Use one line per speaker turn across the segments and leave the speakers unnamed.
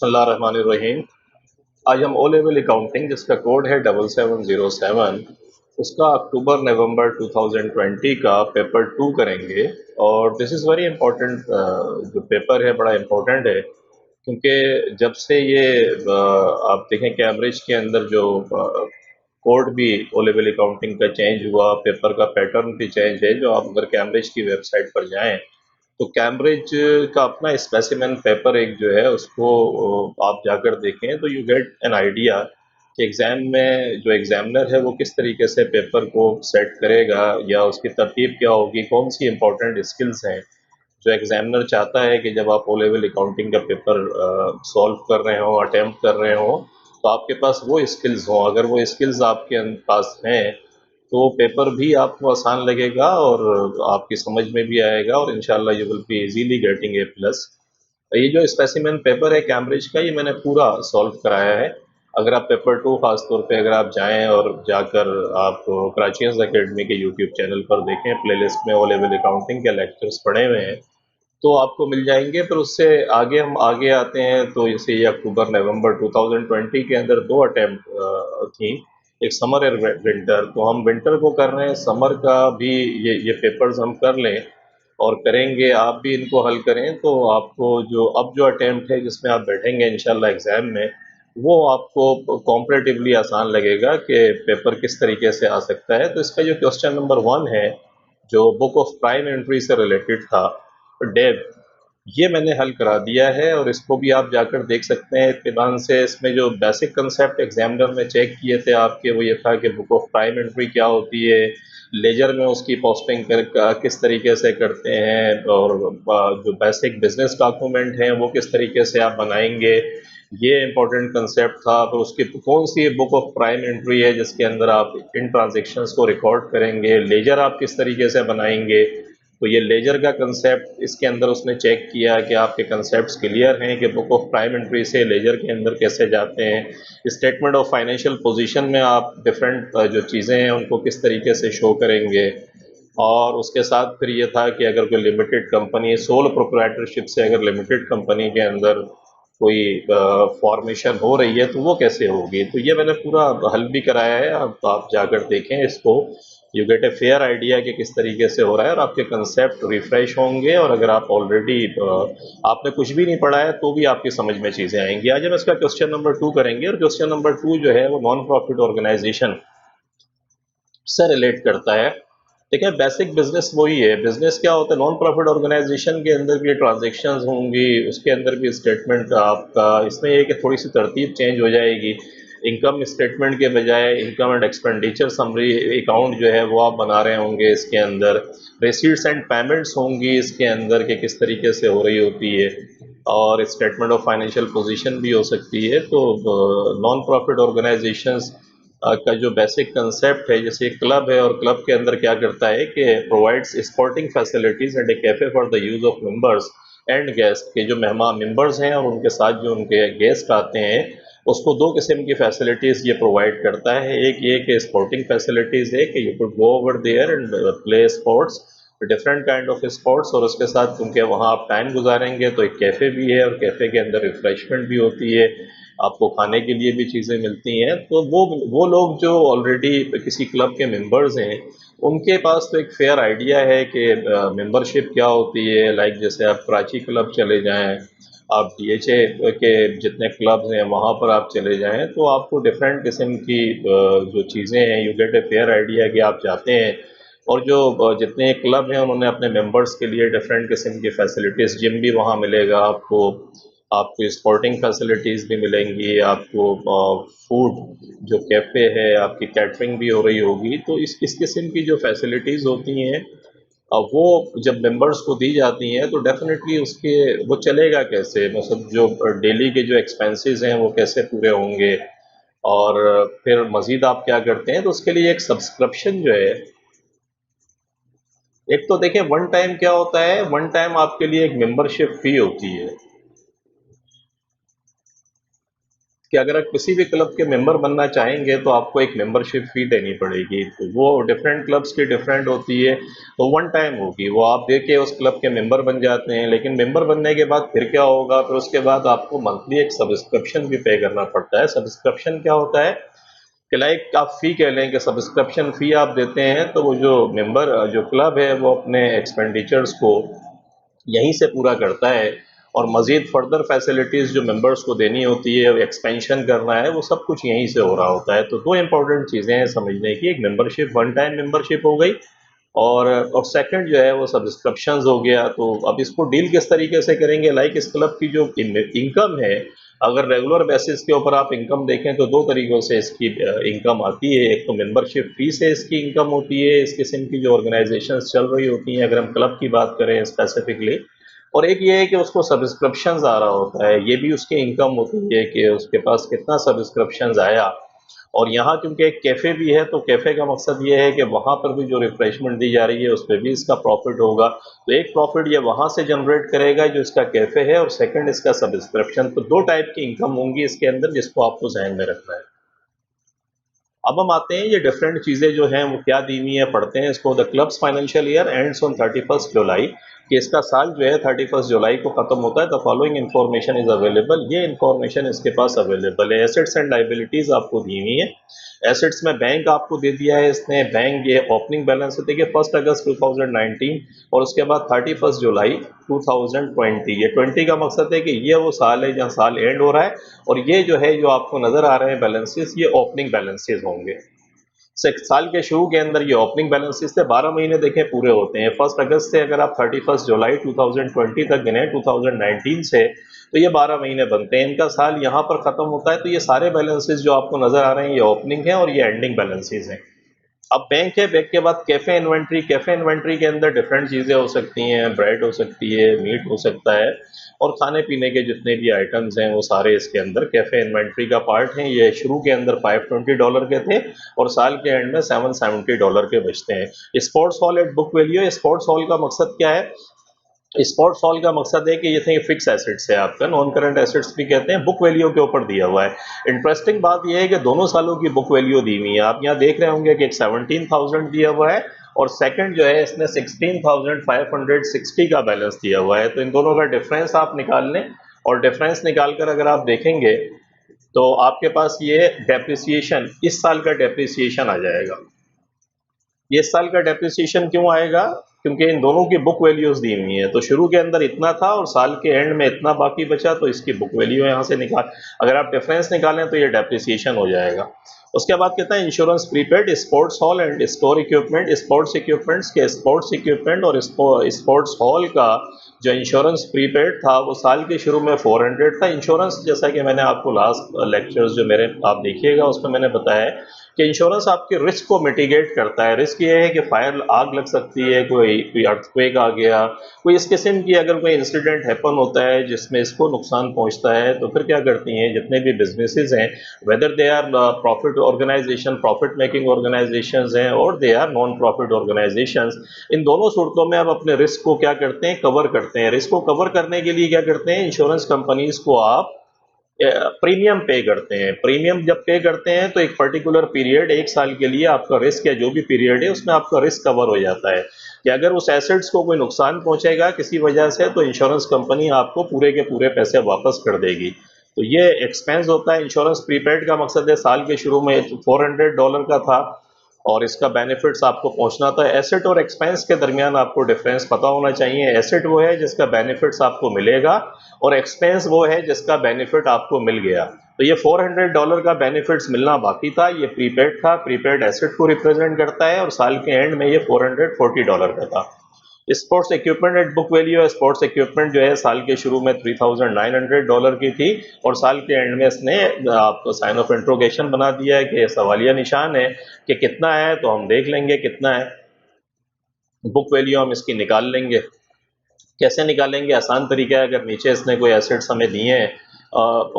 बिस्मिल्लाहिर्रहमानिर्रहीम। आज हम ओ लेवल अकाउंटिंग जिसका कोड है 7707 उसका अक्टूबर नवंबर 2020 का पेपर 2 करेंगे। और दिस इज़ वेरी इंपॉर्टेंट। जो पेपर है बड़ा इम्पोर्टेंट है क्योंकि जब से ये आप देखें कैम्ब्रिज के अंदर जो कोड भी ओ लेवल अकाउंटिंग का चेंज हुआ, पेपर का पैटर्न भी चेंज है। जो आप अगर कैम्ब्रिज की वेबसाइट पर जाएं तो कैम्ब्रिज का अपना स्पेसिमेन पेपर एक जो है उसको आप जाकर देखें तो यू गेट एन आइडिया कि एग्ज़ाम में जो एग्ज़ामिनर है वो किस तरीके से पेपर को सेट करेगा या उसकी तरतीब क्या होगी, कौन सी इंपॉर्टेंट स्किल्स हैं जो एग्ज़ामिनर चाहता है कि जब आप ओ लेवल अकाउंटिंग का पेपर सॉल्व कर रहे हो, अटेम्प्ट कर रहे हो, तो आपके पास वो स्किल्स हों। अगर वो स्किल्स आपके पास हैं तो पेपर भी आपको आसान लगेगा और आपकी समझ में भी आएगा और इंशाल्लाह you will be easily getting a plus. ये जो स्पेसिमेन पेपर है कैम्ब्रिज का, ये मैंने पूरा सॉल्व कराया है। अगर आप पेपर 2 खास तौर पे अगर आप जाएं और जाकर आप कराचीज एकेडमी के यूट्यूब चैनल पर देखें, प्लेलिस्ट में ओ लेवल अकाउंटिंग के लेक्चर्स पड़े हुए हैं तो आपको मिल जाएंगे। पर उससे आगे हम आगे आते हैं तो जैसे ये अक्टूबर नवंबर 2020 के अंदर 2 अटैम्प्ट थी, एक समर और विंटर। तो हम विंटर को कर रहे हैं, समर का भी ये पेपर्स हम कर लें और करेंगे, आप भी इनको हल करें तो आपको जो अब जो अटैम्प्ट है जिसमें आप बैठेंगे इंशाल्लाह एग्ज़ाम में, वो आपको कॉम्परेटिवली आसान लगेगा कि पेपर किस तरीके से आ सकता है। तो इसका जो क्वेश्चन नंबर 1 है जो बुक ऑफ प्राइम एंट्री से रिलेटेड था, डेव, ये मैंने हल करा दिया है और इसको भी आप जाकर देख सकते हैं इत्मीनान से। इसमें जो बेसिक कंसेप्ट एग्जामिनर ने चेक किए थे आपके, वो ये था कि बुक ऑफ प्राइम एंट्री क्या होती है, लेजर में उसकी पोस्टिंग किस तरीके से करते हैं, और जो बेसिक बिजनेस डॉक्यूमेंट हैं वो किस तरीके से आप बनाएंगे, ये इंपॉर्टेंट कंसेप्ट था। तो उसकी कौन सी बुक ऑफ प्राइम एंट्री है जिसके अंदर आप इन ट्रांजेक्शन्स को रिकॉर्ड करेंगे, लेजर आप किस तरीके से बनाएंगे। तो ये लेजर का कंसेप्ट इसके अंदर उसने चेक किया कि आपके कंसेप्ट्स क्लियर हैं कि बुक ऑफ प्राइम एंट्री से लेजर के अंदर कैसे जाते हैं। स्टेटमेंट ऑफ फाइनेंशियल पोजीशन में आप डिफरेंट जो चीज़ें हैं उनको किस तरीके से शो करेंगे। और उसके साथ फिर ये था कि अगर कोई लिमिटेड कंपनी, सोल प्रोप्राइटरशिप से अगर लिमिटेड कंपनी के अंदर कोई फॉर्मेशन हो रही है तो वो कैसे होगी। तो ये मैंने पूरा हल भी कराया है, आप जाकर देखें इसको, you get a fair idea कि किस तरीके से हो रहा है और आपके कंसेप्ट रिफ्रेश होंगे। और अगर आप ऑलरेडी आपने कुछ भी नहीं पढ़ा है तो भी आपकी समझ में चीज़ें आएंगी। आज हम इसका क्वेश्चन नंबर 2 करेंगे और क्वेश्चन नंबर 2 जो है वो नॉन प्रॉफिट ऑर्गेनाइजेशन से रिलेट करता है। देखिए बेसिक बिजनेस वही है। बिजनेस क्या होता है, नॉन प्रॉफिट ऑर्गेनाइजेशन के अंदर भी ट्रांजेक्शन्स होंगी, उसके अंदर भी स्टेटमेंट आपका, इसमें ये कि थोड़ी सी तरतीब चेंज हो जाएगी। इनकम स्टेटमेंट के बजाय income and expenditure summary account जो है वो आप बना रहे होंगे। इसके अंदर रिसीट्स एंड पेमेंट्स होंगी इसके अंदर कि किस तरीके से हो रही होती है, और स्टेटमेंट ऑफ फाइनेंशियल पोजीशन भी हो सकती है। तो नॉन प्रॉफिट ऑर्गेनाइजेशंस का जो बेसिक कंसेप्ट है, जैसे एक क्लब है और क्लब के अंदर क्या करता है कि provides sporting facilities and A cafe for the use of members and guest, के जो मेहमान मेंबर्स हैं और उनके साथ जो उनके गेस्ट आते हैं उसको दो किस्म की फैसिलिटीज़ ये प्रोवाइड करता है। एक ये कि स्पोर्टिंग फैसिलिटीज़ है कि you could go over there and play sports, different kind of sports, और उसके साथ क्योंकि वहाँ आप टाइम गुजारेंगे तो एक कैफ़े भी है और कैफ़े के अंदर रिफ्रेशमेंट भी होती है, आपको खाने के लिए भी चीज़ें मिलती हैं। तो वो लोग जो ऑलरेडी किसी क्लब के मेंबर्स हैं उनके पास तो एक फेयर आइडिया है कि मेंबरशिप क्या होती है। लाइक जैसे आप कराची क्लब चले जाएं, आप डीएचए के जितने क्लब्स हैं वहाँ पर आप चले जाएं तो आपको डिफरेंट किस्म की जो चीज़ें हैं, you get a fair idea कि आप जाते हैं। और जो जितने क्लब हैं उन्होंने अपने मेंबर्स के लिए डिफरेंट किस्म की फैसिलिटीज़, जिम भी वहाँ मिलेगा आपको, आपको स्पोर्टिंग फैसिलिटीज़ भी मिलेंगी, आपको फूड जो कैफ़े है आपकी कैटरिंग भी हो रही होगी। तो इस किस्म की जो फैसिलिटीज़ होती हैं अब वो जब मेंबर्स को दी जाती हैं तो डेफिनेटली उसके वो चलेगा कैसे, मतलब जो डेली के जो एक्सपेंसेस हैं वो कैसे पूरे होंगे। और फिर मज़ीद आप क्या करते हैं तो उसके लिए एक सब्सक्रिप्शन जो है, एक तो देखिए वन टाइम क्या होता है, वन टाइम आपके लिए एक मेंबरशिप फ़ी होती है। कि अगर आप किसी भी क्लब के मेंबर बनना चाहेंगे तो आपको एक मेंबरशिप फ़ी देनी पड़ेगी। तो वो डिफरेंट क्लब्स की डिफरेंट होती है, तो वन टाइम होगी, वो आप दे के उस क्लब के मेंबर बन जाते हैं। लेकिन मेंबर बनने के बाद फिर क्या होगा, फिर उसके बाद आपको मंथली एक सब्सक्रिप्शन भी पे करना पड़ता है। सब्सक्रिप्शन क्या होता है कि लाइक आप फ़ी कह लें कि सब्सक्रिप्शन फ़ी आप देते हैं, तो वो जो मेंबर जो क्लब है वो अपने एक्सपेंडिचर्स को यहीं से पूरा करता है, और मज़ीद फर्दर फैसिलिटीज़ जो मेंबर्स को देनी होती है, एक्सपेंशन करना है, वो सब कुछ यहीं से हो रहा होता है। तो दो इंपॉर्टेंट चीज़ें हैं समझने की, एक मेंबरशिप वन टाइम मेंबरशिप हो गई, और सेकंड जो है वो सब्सक्रिप्शंस हो गया। तो अब इसको डील किस तरीके से करेंगे, लाइक इस क्लब की जो इनकम है, अगर रेगुलर बेसिस के ऊपर आप इनकम देखें तो दो तरीक़ों से इसकी इनकम आती है। एक तो मेंबरशिप फ़ी से इसकी इनकम होती है, इस किस्म की जो ऑर्गेनाइजेशंस चल रही होती हैं, अगर हम क्लब की बात करें स्पेसिफिकली। और एक ये है कि उसको सब्सक्रिप्शंस आ रहा होता है, ये भी उसकी इनकम होती है कि उसके पास कितना सब्सक्रिप्शंस आया। और यहाँ क्योंकि एक कैफ़े भी है, तो कैफ़े का मकसद ये है कि वहाँ पर भी जो रिफ्रेशमेंट दी जा रही है उस पे भी इसका प्रॉफिट होगा। तो एक प्रॉफिट ये वहाँ से जनरेट करेगा जो इसका कैफ़े है, और सेकंड इसका सब्सक्रिप्शन। तो दो टाइप की इनकम होंगी इसके अंदर, जिसको आपको ज़हन में रखना है। अब हम आते हैं ये डिफरेंट चीज़ें जो हैं वो क्या दी हुई हैं, पढ़ते हैं इसको। The clubs financial year ends on 31 July, कि इसका साल जो है 31 जुलाई को ख़त्म होता है। The following information is available, ये इन्फॉर्मेशन इसके पास अवेलेबल है। एसेट्स एंड लाइबिलिटीज़ आपको दी हुई हैं। एसेट्स में बैंक आपको दे दिया है इसने, बैंक ये ओपनिंग बैलेंस है, देखिए 1 अगस्त 2019, और उसके बाद 31 जुलाई 2020। ये 20 का मकसद है कि ये वो साल है जहाँ साल एंड हो रहा है, और ये जो है जो आपको नज़र आ रहे हैं बैलेंसेस, ये ओपनिंग बैलेंसेस होंगे। साल के शुरू के अंदर ये ओपनिंग बैलेंसेस थे, 12 महीने देखें पूरे होते हैं। 1 अगस्त से अगर आप 31 जुलाई 2020 तक गिने 2019 से, तो ये 12 महीने बनते हैं। इनका साल यहाँ पर ख़त्म होता है। तो ये सारे बैलेंसेस जो आपको नज़र आ रहे हैं ये ओपनिंग है और ये एंडिंग बैलेंसेस हैं। अब बैंक है, बैंक के बाद कैफ़े इन्वेंट्री। कैफ़े इन्वेंट्री के अंदर डिफरेंट चीज़ें हो सकती हैं, ब्रेड हो सकती है, मीट हो सकता है, और खाने पीने के जितने भी आइटम्स हैं वो सारे इसके अंदर कैफ़े इन्वेंट्री का पार्ट हैं। ये शुरू के अंदर $520 के थे, और साल के एंड में $770 के बचते हैं। Sports hall at book value, sports hall का मकसद क्या है, स्पॉट सॉल का मकसद है कि ये थे फिक्स एसेट्स है आपका, नॉन करंट एसेट्स भी कहते हैं, बुक वैल्यू के ऊपर दिया हुआ है। इंटरेस्टिंग बात ये है कि दोनों सालों की बुक वैल्यू दी हुई है। आप यहाँ देख रहे होंगे कि एक 17,000 दिया हुआ है, और सेकंड जो है इसने 16,560 का बैलेंस दिया हुआ है। तो इन दोनों का डिफरेंस आप निकाल लें, और डिफरेंस निकाल कर अगर आप देखेंगे तो आपके पास ये डेप्रिसिएशन, इस साल का डेप्रिसिएशन आ जाएगा। ये इस साल का डेप्रिसिएशन क्यों आएगा, क्योंकि इन दोनों की बुक वैल्यूज़ दी हुई हैं। तो शुरू के अंदर इतना था और साल के एंड में इतना बाकी बचा, तो इसकी बुक वैल्यू यहाँ से निकाल, अगर आप डिफरेंस निकालें तो ये डेप्रिसिएशन हो जाएगा। उसके बाद कहता है insurance prepaid, sports hall and store equipment. Sports equipments के स्पोर्ट्स इक्विपमेंट और स्पोर्ट्स हॉल का जो इंश्योरेंस प्रीपेड था वो साल के शुरू में 400 था। इंश्योरेंस, जैसा कि मैंने आपको लास्ट लेक्चर्स जो मेरे आप देखिएगा उसमें मैंने बताया है कि इंश्योरेंस आपके रिस्क को मिटिगेट करता है। रिस्क ये है कि फायर, आग लग सकती है, कोई अर्थक्वेक आ गया, कोई इस किस्म की अगर कोई इंसिडेंट हैपन होता है जिसमें इसको नुकसान पहुंचता है, तो फिर क्या करती हैं जितने भी बिजनेसेस हैं, whether they are profit organisation, profit making organisations हैं, और they are non profit organisations, इन दोनों सूरतों में आप अपने रिस्क को क्या करते हैं, कवर करते हैं। रिस्क को कवर करने के लिए क्या करते हैं, इंश्योरेंस कंपनीज को आप प्रीमियम पे करते हैं। प्रीमियम जब पे करते हैं तो एक पर्टिकुलर पीरियड, एक साल के लिए आपका रिस्क या जो भी पीरियड है उसमें आपका रिस्क कवर हो जाता है, कि अगर उस एसेट्स को कोई नुकसान पहुंचेगा किसी वजह से, तो इंश्योरेंस कंपनी आपको पूरे के पूरे पैसे वापस कर देगी। तो ये एक्सपेंस होता है। इंश्योरेंस प्रीपेड का मकसद है, साल के शुरू में $400 का था, और इसका बेनिफिट्स आपको पहुंचना था। एसेट और एक्सपेंस के दरमियान आपको डिफरेंस पता होना चाहिए। एसेट वो है जिसका बेनिफिट्स आपको मिलेगा, और एक्सपेंस वो है जिसका बेनिफिट आपको मिल गया। तो ये $400 का बेनिफिट्स मिलना बाकी था, ये प्रीपेड था, प्रीपेड एसेट को रिप्रेजेंट करता है, और साल के एंड में ये $440 का था। Sports equipment at book value, sports equipment जो है साल के शुरू में $3,900 की थी, और साल के एंड में इसने आपको साइन ऑफ इंट्रोगेशन बना दिया है कि सवालिया निशान है कि कितना है, तो हम देख लेंगे कितना है। बुक वैल्यू हम इसकी निकाल लेंगे। कैसे निकालेंगे, आसान तरीका है, अगर नीचे इसने कोई एसेट्स हमें दिए हैं,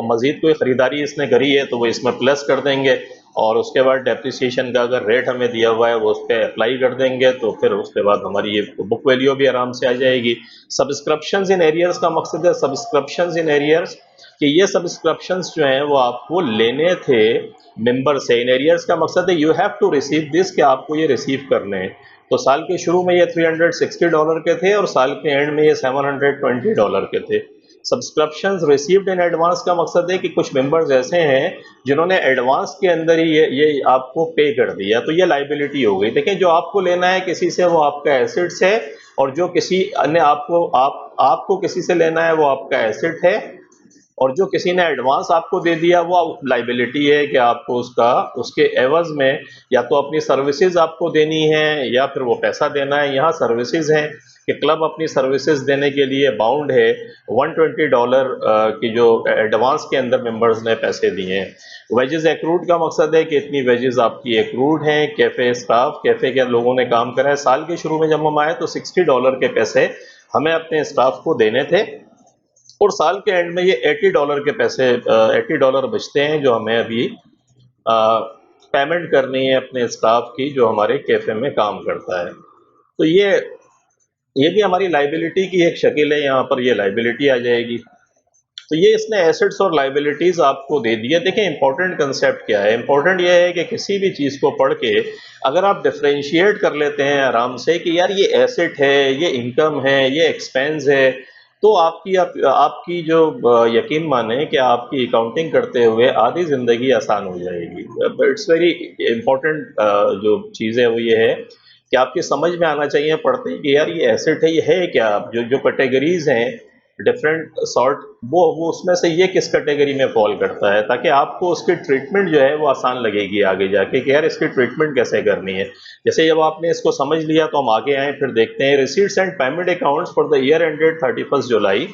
मज़ीद कोई ख़रीदारी इसने करी है तो वो इसमें प्लस कर देंगे, और उसके बाद डेप्रिसिएशन का अगर रेट हमें दिया हुआ है वो उस पर अप्लाई कर देंगे, तो फिर उसके बाद हमारी ये बुक वैल्यू भी आराम से आ जाएगी। सब्सक्रिप्शंस इन एरियर्स का मकसद है, सब्सक्रिप्शंस इन एरियर्स कि ये सब्सक्रिप्शंस जो हैं वो आपको लेने थे मेंबर से। इन एरियर्स का मकसद है you have to receive this, कि आपको ये रिसीव करने हैं। तो साल के शुरू में ये $360 के थे और साल के एंड में ये $720 के थे। सब्सक्रिप्शंस रिसीव्ड इन एडवांस का मकसद है कि कुछ मेंबर्स ऐसे हैं जिन्होंने एडवांस के अंदर ही ये आपको पे कर दिया, तो ये लाइबिलिटी हो गई। देखें, जो आपको लेना है किसी से वो आपका एसेट्स है, और जो किसी अन्य आपको किसी से लेना है वो आपका एसेट है, और जो किसी ने एडवांस आपको दे दिया वो लाइबिलिटी है कि आपको उसके एवज में या तो अपनी सर्विसेज आपको देनी है या फिर वो पैसा देना है। यहाँ सर्विसेज हैं कि क्लब अपनी सर्विसेज देने के लिए बाउंड है $120 की जो एडवांस के अंदर मेंबर्स ने पैसे दिए हैं। वेजेस एक्रूड का मकसद है कि इतनी वेजेस आपकी एक्रूड हैं। कैफ़े स्टाफ, कैफ़े के लोगों ने काम करा है। साल के शुरू में जब हम आए तो $60 के पैसे हमें अपने स्टाफ को देने थे, और साल के एंड में ये $80 के पैसे $80 बचते हैं जो हमें अभी पेमेंट करनी है अपने स्टाफ की जो हमारे कैफ़े में काम करता है। तो ये भी हमारी लाइबिलिटी की एक शक्ल है, यहाँ पर ये लाइबिलिटी आ जाएगी। तो ये इसने एसेट्स और लाइबिलिटीज़ आपको दे दिया। देखिए, इंपॉर्टेंट कंसेप्ट क्या है? इंपॉर्टेंट ये है कि किसी भी चीज़ को पढ़ के अगर आप डिफ्रेंशिएट कर लेते हैं आराम से कि यार ये एसेट है, ये इनकम है, ये एक्सपेंस है, तो आपकी जो यकीन माने कि आपकी अकाउंटिंग करते हुए आधी ज़िंदगी आसान हो जाएगी। इट्स वेरी इंपॉर्टेंट जो चीज़ है वो ये है कि आपकी समझ में आना चाहिए पढ़ते ही कि यार ये एसेट है, ये है क्या। जो जो कैटेगरीज हैं डिफरेंट सॉर्ट, वो उसमें से ये किस कैटेगरी में फॉल करता है, ताकि आपको उसकी ट्रीटमेंट जो है वो आसान लगेगी आगे जाके कि यार इसकी ट्रीटमेंट कैसे करनी है। जैसे जब आपने इसको समझ लिया तो हम आगे आए, फिर देखते हैं receipts and payment accounts for the year ended 31 July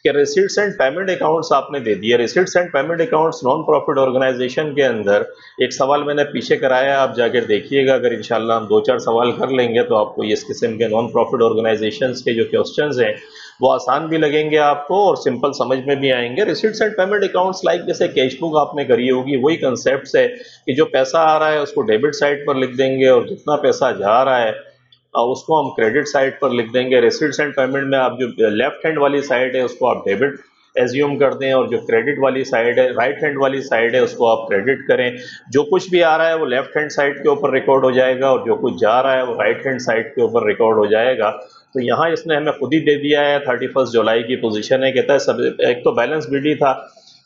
कि रिसीट्स एंड पेमेंट अकाउंट्स आपने दे दिए। Receipts and payment accounts non profit organisation के अंदर एक सवाल मैंने पीछे कराया, आप जाकर देखिएगा। अगर इंशाल्लाह हम 2-4 सवाल कर लेंगे तो आपको इस किस्म के नॉन प्रॉफिट ऑर्गेनाइजेशंस के जो क्वेश्चंस हैं वो आसान भी लगेंगे आपको और सिंपल समझ में भी आएंगे। Receipts and payment accounts like जैसे कैश बुक आपने करी होगी, वही कंसेप्ट है कि जो पैसा आ रहा है उसको डेबिट साइड पर लिख देंगे और जितना पैसा जा रहा है उसको हम क्रेडिट साइड पर लिख देंगे। रिसीट्स एंड पेमेंट में आप जो लेफ्ट हैंड वाली साइड है उसको आप डेबिट एज्यूम कर दें, और जो क्रेडिट वाली साइड है, राइट हैंड वाली साइड है, उसको आप क्रेडिट करें। जो कुछ भी आ रहा है वो लेफ्ट हैंड साइड के ऊपर रिकॉर्ड हो जाएगा और जो कुछ जा रहा है वो राइट हैंड साइड के ऊपर रिकॉर्ड हो जाएगा। तो यहाँ इसने हमें खुद ही दे दिया है 31 जुलाई की पोजीशन है। कहता है सब एक तो बैलेंस बीडी था,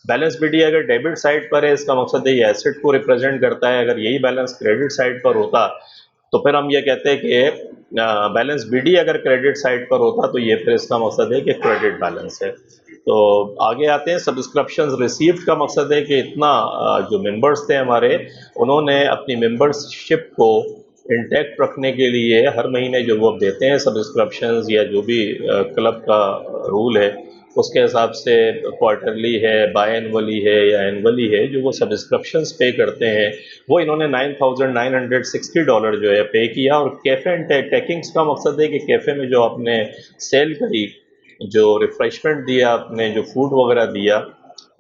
बैलेंस बीडी अगर डेबिट साइड पर है इसका मकसद है ये एसेट को रिप्रेजेंट करता है। अगर यही बैलेंस क्रेडिट साइड पर होता तो फिर हम ये कहते हैं कि बैलेंस बीडी अगर क्रेडिट साइड पर होता तो ये फिर इसका मकसद है कि क्रेडिट बैलेंस है। तो आगे आते हैं, सब्सक्रिप्शंस रिसीव्ड का मकसद है कि इतना जो मेंबर्स थे हमारे, उन्होंने अपनी मेंबरशिप को इंटैक्ट रखने के लिए हर महीने जो वो देते हैं सब्सक्रिप्शंस या जो भी क्लब का रूल है उसके हिसाब से क्वार्टरली है, बाय एनअली है या एनअली है, जो वो सब्सक्रिप्शंस पे करते हैं वो इन्होंने $9,960 जो है पे किया। और कैफ़े एंड टेकिंग्स का मकसद है कि कैफ़े में जो आपने सेल करी, जो रिफ्रेशमेंट दिया आपने, जो फूड वगैरह दिया,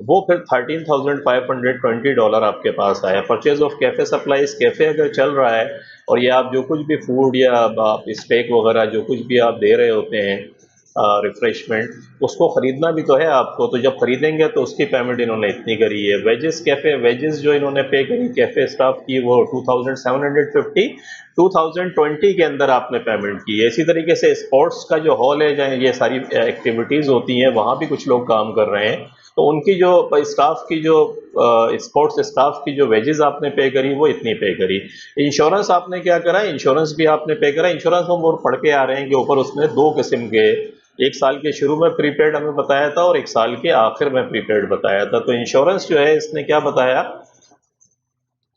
वो फिर $13,520 आपके पास आया। Purchase of cafe supplies, cafe अगर चल रहा है और ये आप जो कुछ भी फूड या आप स्टेक वगैरह जो कुछ भी आप दे रहे होते हैं रिफ्रेशमेंट, उसको ख़रीदना भी तो है आपको, तो जब ख़रीदेंगे तो उसकी पेमेंट इन्होंने इतनी करी है। वेजेस, कैफ़े वेजेस जो इन्होंने पे करी कैफ़े स्टाफ की वो 2750 2020 के अंदर आपने पेमेंट की है। इसी तरीके से स्पोर्ट्स का जो हॉल है जहाँ ये सारी एक्टिविटीज़ होती हैं वहाँ भी कुछ लोग काम कर रहे हैं, तो उनकी जो स्टाफ की जो स्पोर्ट्स स्टाफ की जो वेजेस आपने पे करी वो इतनी पे करी। इंश्योरेंस आपने क्या करा, इंश्योरेंस भी आपने पे करा। इंश्योरेंस हम और पढ़ के आ रहे हैं कि ऊपर उसमें दो किस्म के, एक साल के शुरू में प्रीपेड हमें बताया था और एक साल के आखिर में प्रीपेड बताया था। तो इंश्योरेंस जो है इसने क्या बताया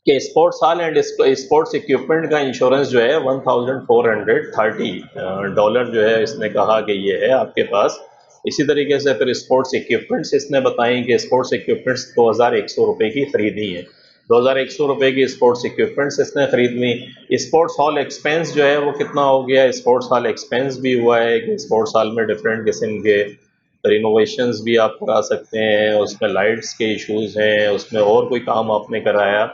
कि sports hall and sports equipment का इंश्योरेंस जो है $1,430 जो है इसने कहा कि ये है आपके पास। इसी तरीके से फिर स्पोर्ट्स इक्विपमेंट्स इसने बताई कि स्पोर्ट्स इक्विपमेंट्स 2100 रुपये की खरीदनी है। 2100 रुपये की स्पोर्ट्स इक्विपमेंट्स इसने खरीदनी। स्पोर्ट्स हॉल एक्सपेंस जो है वो कितना हो गया, स्पोर्ट्स हॉल एक्सपेंस भी हुआ है कि स्पोर्ट्स हॉल में डिफरेंट किस्म के रिनोवेशंस भी आप करा सकते हैं, उसमें लाइट्स के इश्यूज़ हैं, उसमें और कोई काम आपने कराया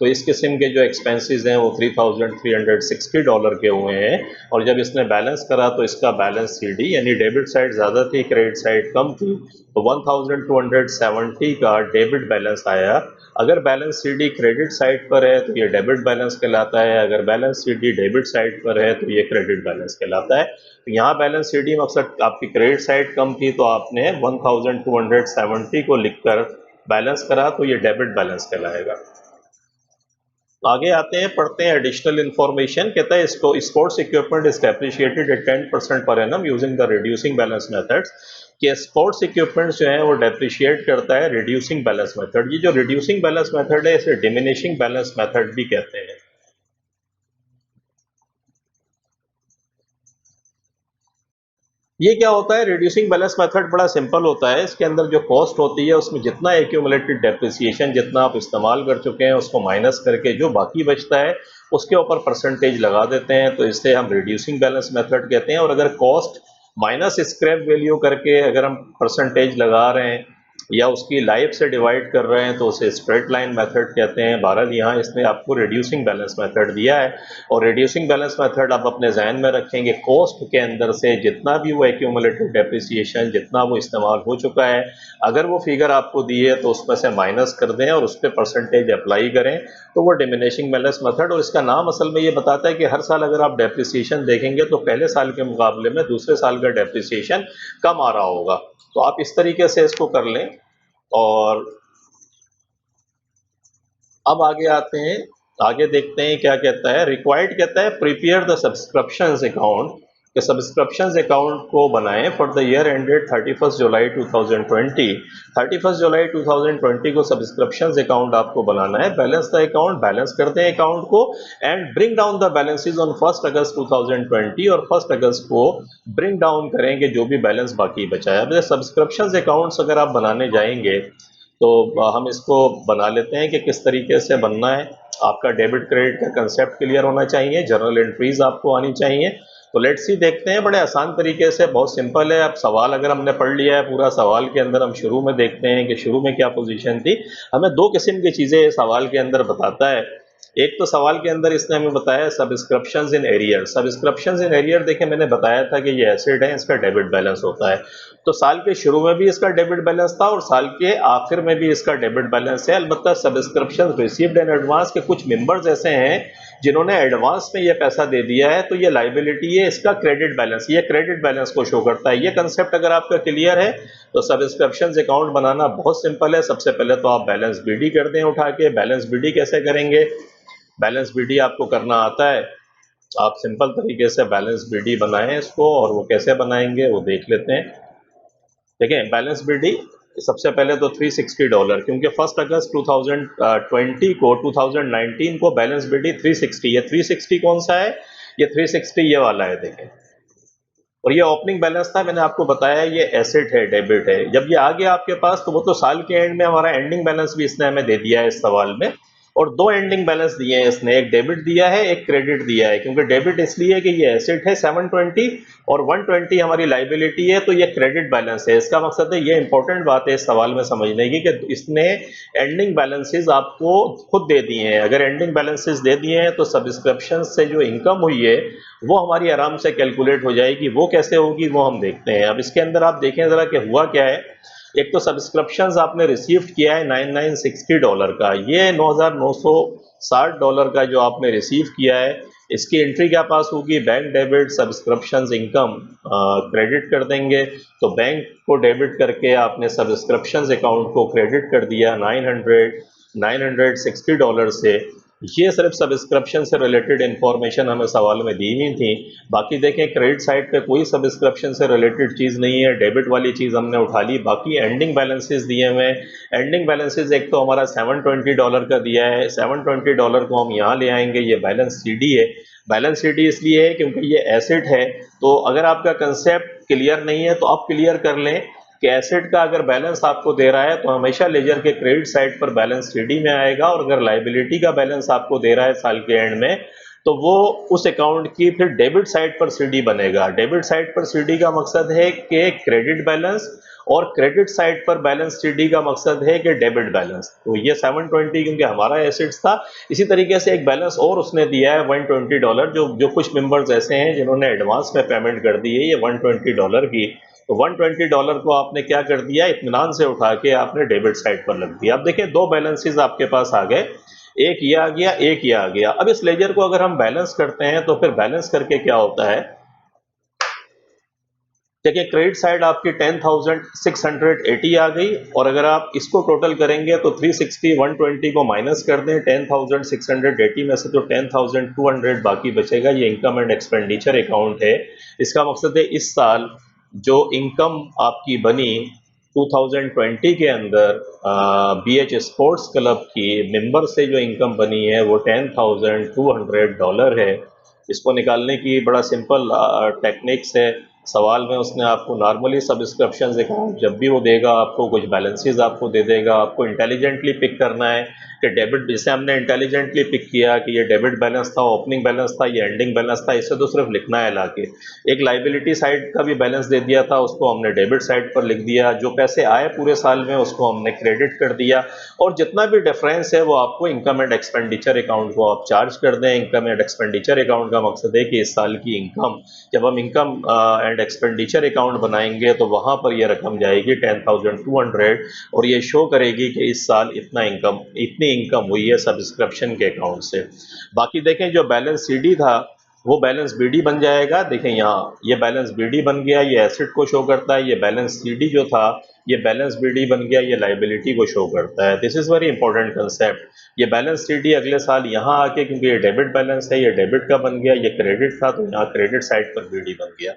तो इस किस्म के जो एक्सपेंसेस हैं वो $3,360 के हुए हैं, और जब इसने बैलेंस करा तो इसका बैलेंस सीडी यानी डेबिट साइड ज़्यादा थी, क्रेडिट साइड कम थी, तो 1270 का डेबिट बैलेंस आया। अगर बैलेंस सीडी क्रेडिट साइड पर है तो ये डेबिट बैलेंस कहलाता है, अगर बैलेंस सीडी डेबिट साइड पर है तो ये क्रेडिट बैलेंस कहलाता है। तो यहाँ बैलेंस सीडी मकसद आपकी क्रेडिट साइड कम थी तो आपने 1270 को लिखकर बैलेंस करा तो ये डेबिट बैलेंस कहलाएगा। आगे आते हैं, पढ़ते हैं एडिशनल इन्फॉर्मेशन। कहता है इसको sports equipment is depreciated at 10% per annum using the reducing balance methods. कि स्पोर्ट्स इक्विपमेंट जो है वो डेप्रिशिएट करता है रिड्यूसिंग बैलेंस मेथड। ये जो रिड्यूसिंग बैलेंस मेथड है इसे डिमिनिशिंग बैलेंस मेथड भी कहते हैं। ये क्या होता है, रिड्यूसिंग बैलेंस मेथड बड़ा सिंपल होता है। इसके अंदर जो कॉस्ट होती है उसमें जितना एक्यूमुलेटेड डेप्रिसिएशन जितना आप इस्तेमाल कर चुके हैं उसको माइनस करके जो बाकी बचता है उसके ऊपर परसेंटेज लगा देते हैं, तो इससे हम रिड्यूसिंग बैलेंस मेथड कहते हैं। और अगर कॉस्ट माइनस स्क्रैप वैल्यू करके अगर हम परसेंटेज लगा रहे हैं या उसकी लाइफ से डिवाइड कर रहे हैं तो उसे स्ट्रेट लाइन मेथड कहते हैं। बहरहाल यहाँ इसने आपको रिड्यूसिंग बैलेंस मेथड दिया है, और रिड्यूसिंग बैलेंस मेथड आप अपने जहन में रखेंगे, कॉस्ट के अंदर से जितना भी वो एक्यूमुलेटेड डेप्रिसिएशन जितना वो इस्तेमाल हो चुका है अगर वो फिगर आपको दी है तो उसमें से माइनस कर दें और उस पर परसेंटेज अप्लाई करें, तो वो डिमिनिशिंग बैलेंस मेथड। और इसका नाम असल में ये बताता है कि हर साल अगर आप डेप्रिसिएशन देखेंगे तो पहले साल के मुकाबले में दूसरे साल का डेप्रिसिएशन कम आ रहा होगा। तो आप इस तरीके से इसको कर लें। और अब आगे आते हैं, आगे देखते हैं क्या कहता है। रिक्वायर्ड कहता है प्रिपेयर द सब्सक्रिप्शंस अकाउंट, कि सब्सक्रिप्शंस अकाउंट को बनाएं for the year ended 31 July 2020। 31 July 2020 को सब्सक्रिप्शंस अकाउंट आपको बनाना है। बैलेंस द अकाउंट, बैलेंस करते हैं अकाउंट को, and bring down the balances on 1 अगस्त 2020, और 1 अगस्त को ब्रिंग डाउन करेंगे जो भी बैलेंस बाकी बचा है। अब सब्सक्रिप्शंस अकाउंट्स अगर आप बनाने जाएंगे तो हम इसको बना लेते हैं कि किस तरीके से बनना है। आपका डेबिट क्रेडिट का कंसेप्ट क्लियर होना चाहिए, जर्नल एंट्रीज आपको आनी चाहिए। तो लेट्स सी देखते हैं, बड़े आसान तरीके से, बहुत सिंपल है। अब सवाल अगर हमने पढ़ लिया है पूरा, सवाल के अंदर हम शुरू में देखते हैं कि शुरू में क्या पोजीशन थी। हमें दो किस्म की चीज़ें सवाल के अंदर बताता है। एक तो सवाल के अंदर इसने हमें बताया subscriptions in arrear. Subscriptions in arrear देखिए मैंने बताया था कि ये एसेट है, इसका डेबिट बैलेंस होता है। तो साल के शुरू में भी इसका डेबिट बैलेंस था और साल के आखिर में भी इसका डेबिट बैलेंस है। अलबत्ता सब्सक्रिप्शन रिसीव्ड इन एडवांस के कुछ मेंबर्स ऐसे हैं जिन्होंने एडवांस में ये पैसा दे दिया है, तो ये लाइबिलिटी है, इसका क्रेडिट बैलेंस, ये क्रेडिट बैलेंस को शो करता है। ये कंसेप्ट अगर आपका क्लियर है तो सब्सक्रिप्शन अकाउंट बनाना बहुत सिंपल है। सबसे पहले तो आप बैलेंस बीडी कर दें उठा के। बैलेंस बीडी कैसे करेंगे, बैलेंस बीडी आपको करना आता है। आप सिंपल तरीके से बैलेंस बीडी बनाएं इसको, और वो कैसे बनाएंगे वो देख लेते हैं। देखें बैलेंस बीडी सबसे पहले तो $360, क्योंकि 1 अगस्त 2020 को 2019 को बैलेंस बीडी 360, ये 360 कौन सा है, ये 360 ये वाला है देखें। और ये ओपनिंग बैलेंस था, मैंने आपको बताया ये एसेट है, डेबिट है। जब ये आ गया आपके पास तो वो तो साल के एंड में हमारा एंडिंग बैलेंस भी इसने हमें दे दिया है इस सवाल में। और दो एंडिंग बैलेंस दिए हैं इसने, एक डेबिट दिया है एक क्रेडिट दिया है। क्योंकि डेबिट इसलिए कि ये एसेट है 720 और 120 हमारी लाइबिलिटी है, तो ये क्रेडिट बैलेंस है। इसका मकसद है, ये इंपॉर्टेंट बात है इस सवाल में समझने की, कि इसने एंडिंग बैलेंसेस आपको खुद दे दिए हैं। अगर एंडिंग बैलेंसेस दे दिए हैं तो सब्सक्रिप्शन से जो इनकम हुई है वो हमारी आराम से कैलकुलेट हो जाएगी। वो कैसे होगी वो हम देखते हैं। अब इसके अंदर आप देखें ज़रा कि हुआ क्या है। एक तो सब्सक्रिप्शंस आपने रिसीव किया है $9960 का, ये $9,960 का जो आपने रिसीव किया है, इसकी एंट्री क्या पास होगी, bank debit subscriptions income credit कर देंगे। तो बैंक को डेबिट करके आपने सब्सक्रिप्शंस अकाउंट को क्रेडिट कर दिया $960 से। ये सिर्फ सब्सक्रिप्शन से रिलेटेड इन्फॉर्मेशन हमें सवाल में दी हुई थी। बाकी देखें क्रेडिट साइड पे कोई सब्सक्रिप्शन से रिलेटेड चीज़ नहीं है, डेबिट वाली चीज़ हमने उठा ली। बाकी एंडिंग बैलेंसेस दिए हुए हैं। एंडिंग बैलेंसेस एक तो हमारा $720 का दिया है, $720 को हम यहाँ ले आएंगे, ये बैलेंस सीडी है। बैलेंस सीडी इसलिए है क्योंकि ये एसेट है। तो अगर आपका कंसेप्ट क्लियर नहीं है तो आप क्लियर कर लें कि एसेट का अगर बैलेंस आपको दे रहा है तो हमेशा लेजर के क्रेडिट साइड पर बैलेंस सीडी में आएगा, और अगर लाइबिलिटी का बैलेंस आपको दे रहा है साल के एंड में तो वो उस अकाउंट की फिर डेबिट साइड पर सीडी बनेगा। डेबिट साइड पर सीडी का मकसद है कि क्रेडिट बैलेंस और क्रेडिट साइड पर बैलेंस सीडी का मकसद है कि डेबिट बैलेंस। तो ये 720 क्योंकि हमारा एसेट्स था। इसी तरीके से एक बैलेंस और उसने दिया है $120, जो जो कुछ मेंबर्स ऐसे हैं जिन्होंने एडवांस में पेमेंट कर दी है ये $120 की। तो $120 को आपने क्या कर दिया, इत्मीनान से उठा के आपने डेबिट साइड पर लग दिया। अब देखिए दो बैलेंसेस आपके पास आ गए, एक ये आ गया, एक ये आ गया। अब इस लेजर को अगर हम बैलेंस करते हैं तो फिर बैलेंस करके क्या होता है, देखिए क्रेडिट साइड आपकी 10,680 आ गई, और अगर आप इसको टोटल करेंगे तो 360 120 को माइनस कर दें 10,680 में से, तो 10,200 बाकी बचेगा। ये इनकम एंड एक्सपेंडिचर अकाउंट है। इसका मकसद है इस साल जो इनकम आपकी बनी 2020 के अंदर BH स्पोर्ट्स क्लब की मेंबर से जो इनकम बनी है वो $10,200 है। इसको निकालने की बड़ा सिंपल टेक्निक्स है। सवाल में उसने आपको नॉर्मली सब्सक्रिप्शन अकाउंट जब भी वो देगा आपको कुछ बैलेंसेस आपको दे देगा, आपको इंटेलिजेंटली पिक करना है कि डेबिट, जैसे हमने इंटेलिजेंटली पिक किया कि ये डेबिट बैलेंस था, ओपनिंग बैलेंस था, ये एंडिंग बैलेंस था, इसे तो सिर्फ लिखना है लाके। एक लाइबिलिटी साइड का भी बैलेंस दे दिया था, उसको हमने डेबिट साइड पर लिख दिया। जो पैसे आए पूरे साल में उसको हमने क्रेडिट कर दिया, और जितना भी डिफरेंस है वो आपको इनकम एंड एक्सपेंडिचर अकाउंट को आप चार्ज कर दें। इनकम एंड एक्सपेंडिचर अकाउंट का मकसद है कि इस साल की इनकम, जब हम इनकम एंड एक्सपेंडिचर अकाउंट बनाएंगे तो वहां पर ये रकम जाएगी 10,200, और ये शो करेगी कि इस साल इतनी इनकम हुई है सब्सक्रिप्शन के अकाउंट से। बाकी देखें जो बैलेंस सीडी था वो बैलेंस बीडी बन जाएगा। देखें यहाँ ये बैलेंस बीडी बन गया, ये एसेट को शो करता है। ये बैलेंस सीडी जो था ये बैलेंस बीडी बन गया, ये लाइबिलिटी को शो करता है। This is very important concept. ये बैलेंस सीडी अगले साल यहाँ आके, क्योंकि ये डेबिट बैलेंस है, ये डेबिट का बन गया, ये क्रेडिट था तो यहाँ क्रेडिट साइड पर बीडी बन गया।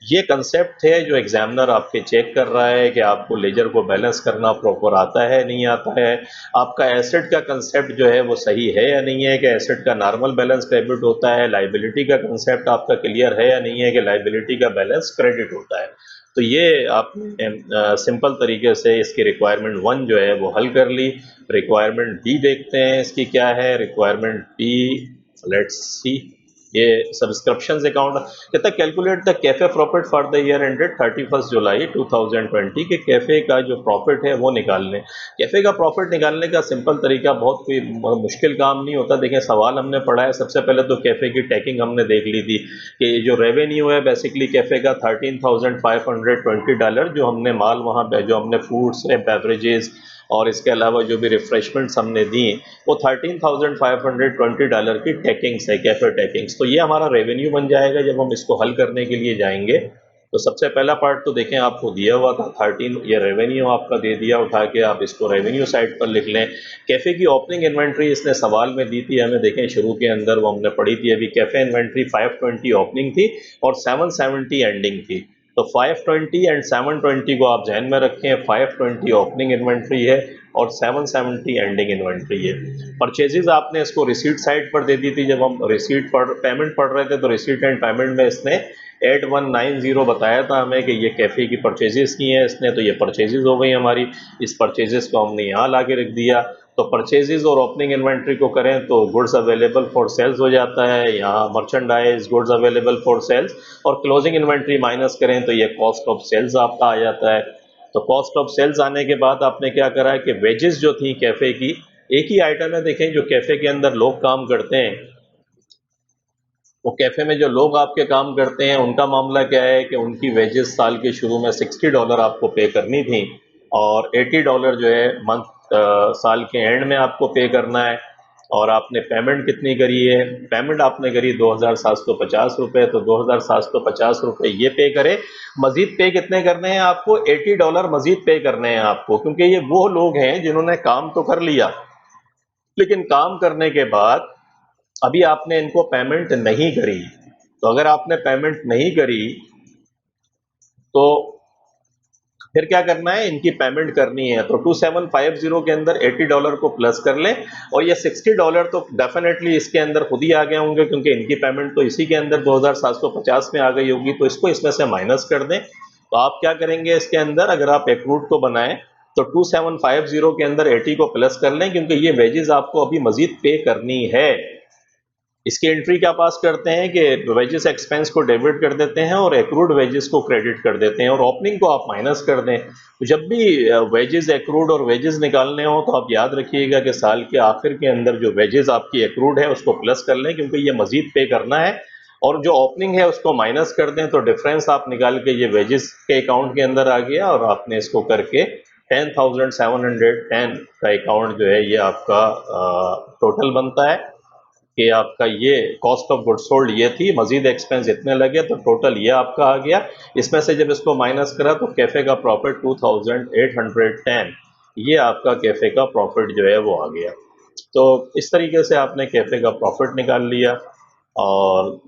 ये कंसेप्ट है जो एग्जामिनर आपके चेक कर रहा है कि आपको लेजर को बैलेंस करना प्रॉपर आता है नहीं आता है, आपका एसेट का कंसेप्ट जो है वो सही है या नहीं है कि एसेट का नॉर्मल बैलेंस डेबिट होता है, लाइबिलिटी का कंसेप्ट आपका क्लियर है या नहीं है कि लाइबिलिटी का बैलेंस क्रेडिट होता है। तो ये आपने सिंपल तरीके से इसकी रिक्वायरमेंट 1 जो है वो हल कर ली। रिक्वायरमेंट बी देखते हैं इसकी क्या है। रिक्वायरमेंट बी, लेट्स सी, ये सब्सक्रिप्शन अकाउंट कहता है calculate the cafe profit for the year ended 31 July 2020 के कैफे का जो प्रॉफिट है वो निकालने। कैफे का प्रॉफिट निकालने का सिंपल तरीका, बहुत कोई मुश्किल काम नहीं होता। देखें सवाल हमने पढ़ा है, सबसे पहले तो कैफे की टैकिंग हमने देख ली थी कि जो रेवेन्यू है बेसिकली कैफे का $13,520, जो हमने माल वहाँ पे जो हमने फूड्स बेवरेजेस और इसके अलावा जो भी रिफ्रेशमेंट्स हमने दी वो $13,520 की टैकिंग्स है, कैफे टैकिंग्स। तो ये हमारा रेवेन्यू बन जाएगा जब हम इसको हल करने के लिए जाएंगे। तो सबसे पहला पार्ट तो देखें आपको दिया हुआ था 13, ये रेवेन्यू आपका दे दिया, उठा के आप इसको रेवेन्यू साइड पर लिख लें। कैफे की ओपनिंग इन्वेंट्री इसने सवाल में दी थी हमें, देखें शुरू के अंदर वो हमने पढ़ी थी अभी। कैफे इन्वेंट्री 520 ओपनिंग थी और 770 एंडिंग थी। तो 520 एंड 720 को आप ध्यान में रखें। 520 ओपनिंग इन्वेंट्री है और 770 एंडिंग इन्वेंट्री है। परचेजेज आपने इसको रिसीट साइड पर दे दी थी। जब हम पेमेंट पढ़ रहे थे तो रिसीट एंड पेमेंट में इसने 8190 बताया था हमें कि ये कैफ़े की परचेजेस की हैं इसने, तो ये परचेजेस हो गई हमारी। इस परचेजेस को हमने यहाँ ला के रख दिया। तो परचेजेस और ओपनिंग इन्वेंट्री को करें तो गुड्स अवेलेबल फॉर सेल्स हो जाता है, यहाँ merchandise goods available for sales, और क्लोजिंग इन्वेंट्री माइनस करें तो ये कॉस्ट ऑफ सेल्स आपका आ जाता है। तो कॉस्ट ऑफ सेल्स आने के बाद आपने क्या करा है कि वेजेस जो थी कैफ़े की, एक ही आइटम है देखें, जो कैफ़े के अंदर लोग काम करते हैं, वो कैफ़े में जो लोग आपके काम करते हैं उनका मामला क्या है कि उनकी वेजेस साल के शुरू में $60 आपको पे करनी थी, और $80 जो है साल के एंड में आपको पे करना है। और आपने पेमेंट कितनी करी है, पेमेंट आपने करी $2,750, तो $2,750 ये पे करे। मजीद पे कितने करने हैं आपको, $80 मजीद पे करने हैं आपको, क्योंकि ये वो लोग हैं जिन्होंने काम तो कर लिया, लेकिन काम करने के बाद अभी आपने इनको पेमेंट नहीं करी। तो अगर आपने पेमेंट नहीं करी तो फिर क्या करना है, इनकी पेमेंट करनी है। तो 2750 के अंदर $80 को प्लस कर लें, और ये $60 तो डेफिनेटली इसके अंदर खुद ही आ गए होंगे क्योंकि इनकी पेमेंट तो इसी के अंदर 2750 में आ गई होगी, तो इसको इसमें से माइनस कर दें। तो आप क्या करेंगे इसके अंदर, अगर आप एक्रूट को बनाएं तो 2750 के अंदर 80 को प्लस कर लें, क्योंकि ये वेजेस आपको अभी मजीद पे करनी है। इसकी एंट्री क्या पास करते हैं कि वेजेस एक्सपेंस को डेबिट कर देते हैं और एक्रूड वेजेस को क्रेडिट कर देते हैं और ओपनिंग को आप माइनस कर दें। तो जब भी वेजेस एक्रूड और वेजेस निकालने हो तो आप याद रखिएगा कि साल के आखिर के अंदर जो वेजेस आपकी एक्रूड है उसको प्लस कर लें, क्योंकि ये मजीद पे करना है, और जो ओपनिंग है उसको माइनस कर दें, तो डिफरेंस आप निकाल के ये वेजेस के अकाउंट के अंदर आ गया और आपने इसको करके 10,710 का अकाउंट जो है ये आपका टोटल बनता है कि आपका ये कॉस्ट ऑफ गुड सोल्ड ये थी, मजीद एक्सपेंस इतने लगे तो टोटल ये आपका आ गया। इसमें से जब इसको माइनस करा तो कैफ़े का प्रॉफिट 2810, ये आपका कैफ़े का प्रॉफिट जो है वो आ गया। तो इस तरीके से आपने कैफ़े का प्रॉफिट निकाल लिया। और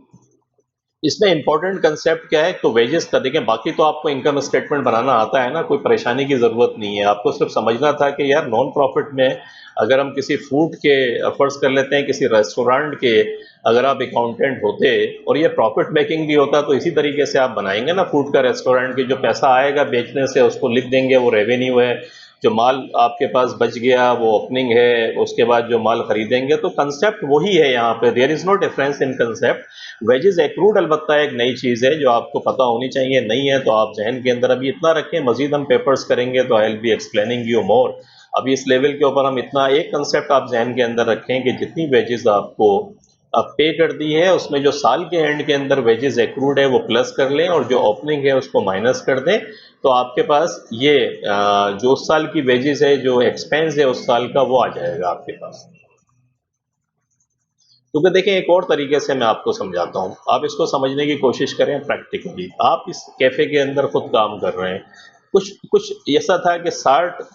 इसमें इंपॉर्टेंट कंसेप्ट क्या है, तो वेजेस का देखें, बाकी तो आपको इनकम स्टेटमेंट बनाना आता है ना, कोई परेशानी की ज़रूरत नहीं है। आपको सिर्फ समझना था कि यार नॉन प्रॉफिट में अगर हम किसी फूड के फर्ज कर लेते हैं, किसी रेस्टोरेंट के अगर आप अकाउंटेंट होते और ये प्रॉफिट मेकिंग भी होता तो इसी तरीके से आप बनाएंगे ना फूड का रेस्टोरेंट की, जो पैसा आएगा बेचने से उसको लिख देंगे वो रेवेन्यू है, जो माल आपके पास बच गया वो ओपनिंग है, उसके बाद जो माल खरीदेंगे। तो कंसेप्ट वही है यहाँ पे, there is no difference in concept. Wages accrued अलबत्ता एक नई चीज़ है जो आपको पता होनी चाहिए, नहीं है तो आप जहन के अंदर अभी इतना रखें, मजीद हम पेपर्स करेंगे तो आई will be explaining you more. अभी इस लेवल के ऊपर हम इतना एक कंसेप्ट आप जहन के अंदर रखें कि जितनी वेजेस आपको अब पे कर दी है उसमें जो साल के एंड के अंदर वेजेस एक्रूड है वो प्लस कर लें और जो ओपनिंग है उसको माइनस कर दें, तो आपके पास ये जो उस साल की वेजेस है, जो एक्सपेंस है उस साल का, वो आ जाएगा आपके पास। क्योंकि देखें एक और तरीके से मैं आपको समझाता हूँ, आप इसको समझने की कोशिश करें प्रैक्टिकली। आप इस कैफ़े के अंदर खुद काम कर रहे हैं, कुछ कुछ ऐसा था कि 60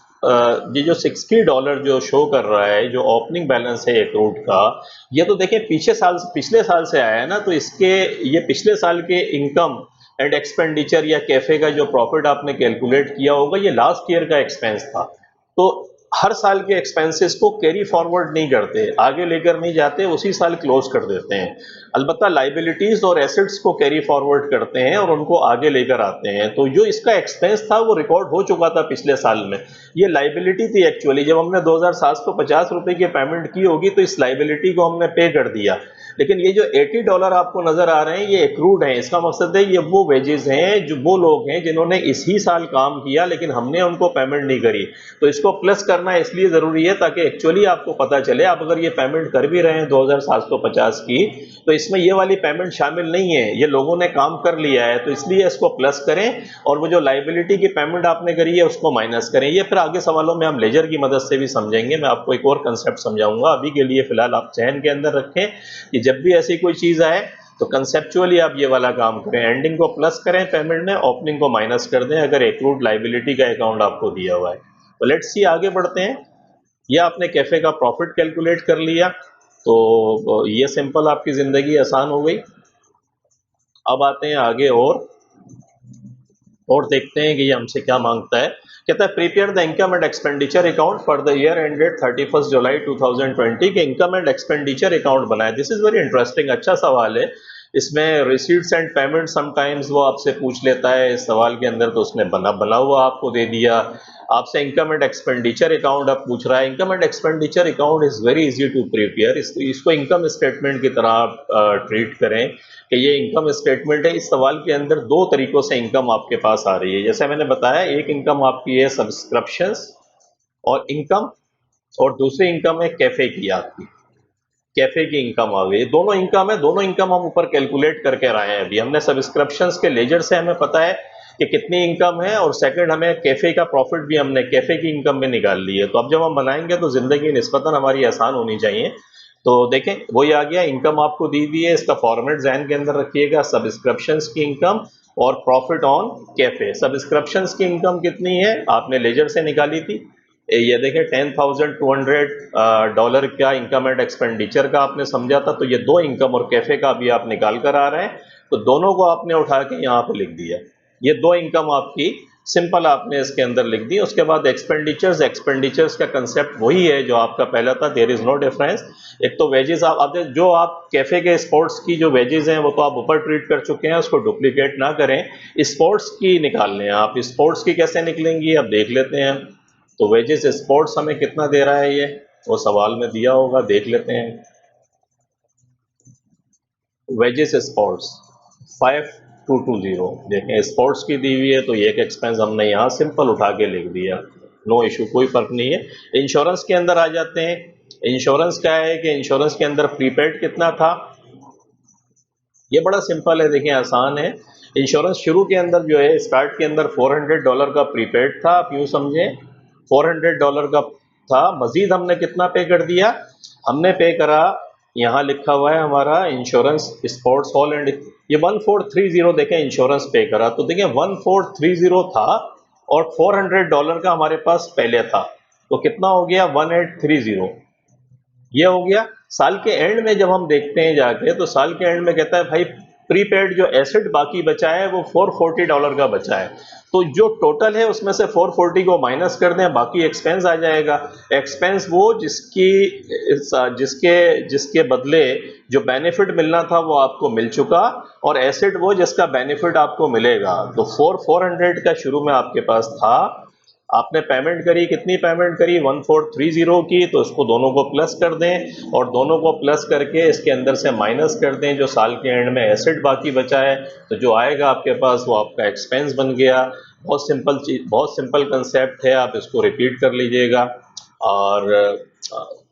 ये जो $60 जो शो कर रहा है, जो ओपनिंग बैलेंस है एक्रूड का, ये तो देखें पिछले साल से आया है ना, तो इसके ये पिछले साल के इनकम एंड एक्सपेंडिचर या कैफ़े का जो प्रॉफिट आपने कैलकुलेट किया होगा ये लास्ट ईयर का एक्सपेंस था। तो हर साल के एक्सपेंसेस को कैरी फॉरवर्ड नहीं करते, आगे लेकर नहीं जाते, उसी साल क्लोज कर देते हैं। अलबत्ता लाइबिलिटीज और एसेट्स को कैरी फॉरवर्ड करते हैं और उनको आगे लेकर आते हैं। तो जो इसका एक्सपेंस था वो रिकॉर्ड हो चुका था पिछले साल में, ये लाइबिलिटी थी एक्चुअली। जब हमने 2750 रुपए की पेमेंट की होगी तो इस लाइबिलिटी को हमने पे कर दिया। लेकिन ये जो $80 आपको नजर आ रहे हैं ये एक्रूड हैं, इसका मकसद है ये वो वेजेस हैं जो वो लोग हैं जिन्होंने इसी साल काम किया लेकिन हमने उनको पेमेंट नहीं करी। तो इसको प्लस करना इसलिए ज़रूरी है ताकि एक्चुअली आपको पता चले, आप अगर ये पेमेंट कर भी रहे हैं 2750 की, तो इसमें ये वाली पेमेंट शामिल नहीं है, ये लोगों ने काम कर लिया है, तो इसलिए इसको प्लस करें और वो जो लाइबिलिटी की पेमेंट आपने करी है उसको माइनस करें। ये फिर आगे सवालों में हम लेजर की मदद से भी समझेंगे, मैं आपको एक और कंसेप्ट समझाऊंगा। अभी के लिए फिलहाल आप जहन के अंदर रखें कि जब भी ऐसी कोई चीज़ आए तो कंसेप्चुअली आप ये वाला काम करें, एंडिंग को प्लस करें पेमेंट में, ओपनिंग को माइनस कर दें अगर एक्रूड लाइबिलिटी का अकाउंट आपको दिया हुआ है। तो लेट्स सी, आगे बढ़ते हैं। ये आपने कैफे का प्रॉफिट कैलकुलेट कर लिया, तो ये सिंपल आपकी ज़िंदगी आसान हो गई। अब आते हैं आगे और देखते हैं कि ये हमसे क्या मांगता है। कहता है prepare the income and expenditure account for the year ended 31 July 2020 के इनकम एंड एक्सपेंडिचर अकाउंट बनाए। दिस इज़ वेरी इंटरेस्टिंग, अच्छा सवाल है। इसमें रिसीट्स एंड पेमेंट समटाइम्स वो आपसे पूछ लेता है इस सवाल के अंदर, तो उसने बना हुआ आपको दे दिया। आपसे इनकम एंड एक्सपेंडिचर अकाउंट अब पूछ रहा है। Income and expenditure account is very easy to prepare, इसको इनकम स्टेटमेंट की तरह आप ट्रीट करें कि ये इनकम स्टेटमेंट है। इस सवाल के अंदर दो तरीकों से इनकम आपके पास आ रही है, जैसे मैंने बताया, एक इनकम आपकी है सब्सक्रिप्शंस और इनकम, और दूसरी इनकम है कैफे की, आपकी कैफे की इनकम आ गई। दोनों इनकम है, दोनों इनकम हम ऊपर कैलकुलेट करके आए हैं। अभी हमने सब्सक्रिप्शंस के लेजर से हमें पता है कि कितनी इनकम है, और सेकंड हमें कैफे का प्रॉफिट भी हमने कैफे की इनकम में निकाल ली है। तो अब जब हम बनाएंगे तो जिंदगी निस्बतन हमारी आसान होनी चाहिए। तो देखें वही आ गया, इनकम आपको दी हुई है, इसका फॉर्मेट जहन के अंदर रखिएगा, सब्सक्रिप्शंस की इनकम और प्रॉफिट ऑन कैफे। सब्सक्रिप्शंस की इनकम कितनी है आपने लेजर से निकाली थी, ये देखें $10,200 का इनकम एंड एक्सपेंडिचर का आपने समझा था। तो ये दो इनकम और कैफे का भी आप निकाल कर आ रहे हैं, तो दोनों को आपने उठा के यहाँ पे लिख दिया। ये दो इनकम आपकी सिंपल आपने इसके अंदर लिख दी। उसके बाद एक्सपेंडिचर्स का कंसेप्ट वही है जो आपका पहला था, देयर इज नो डिफरेंस। एक तो वेजेस आप जो आप कैफे के स्पोर्ट्स की जो वेजेस हैं वो तो आप ऊपर ट्रीट कर चुके हैं, उसको डुप्लीकेट ना करें। स्पोर्ट्स की निकाल लें आप, स्पोर्ट्स की कैसे निकलेंगी अब देख लेते हैं। तो वेजेस स्पोर्ट्स हमें कितना दे रहा है, ये वो सवाल में दिया होगा, देख लेते हैं। वेजेस स्पोर्ट्स 5220, देखें स्पोर्ट्स की दी हुई है तो ये एक एक्सपेंस हमने यहाँ सिंपल उठा के लिख दिया, नो इशू, कोई फर्क नहीं है। इंश्योरेंस के अंदर आ जाते हैं। इंश्योरेंस क्या है कि इंश्योरेंस के अंदर प्रीपेड कितना था, ये बड़ा सिंपल है, देखिए आसान है। इंश्योरेंस शुरू के अंदर जो है स्टार्ट के अंदर $400 का प्रीपेड था, आप यूँ समझें $400 का था। मजीद हमने कितना पे कर दिया, हमने पे करा, यहाँ लिखा हुआ है हमारा इंश्योरेंस स्पोर्ट्स हॉल एंड, ये 1430 देखें इंश्योरेंस पे करा, तो देखें 1430 था और $400 का हमारे पास पहले था, तो कितना हो गया 1830, ये हो गया। साल के एंड में जब हम देखते हैं जाके, तो साल के एंड में कहता है भाई प्रीपेड जो एसेट बाकी बचा है वो $440 का बचा है, तो जो टोटल है उसमें से 440 को माइनस कर दें, बाकी एक्सपेंस आ जाएगा। एक्सपेंस वो जिसकी जिसके जिसके बदले जो बेनिफिट मिलना था वो आपको मिल चुका, और एसेट वो जिसका बेनिफिट आपको मिलेगा। तो 400 का शुरू में आपके पास था, आपने पेमेंट करी, कितनी पेमेंट करी 1430 की, तो इसको दोनों को प्लस कर दें, और दोनों को प्लस करके इसके अंदर से माइनस कर दें जो साल के एंड में एसेट बाकी बचा है, तो जो आएगा आपके पास वो आपका एक्सपेंस बन गया। बहुत सिंपल चीज, बहुत सिंपल कंसेप्ट है, आप इसको रिपीट कर लीजिएगा। और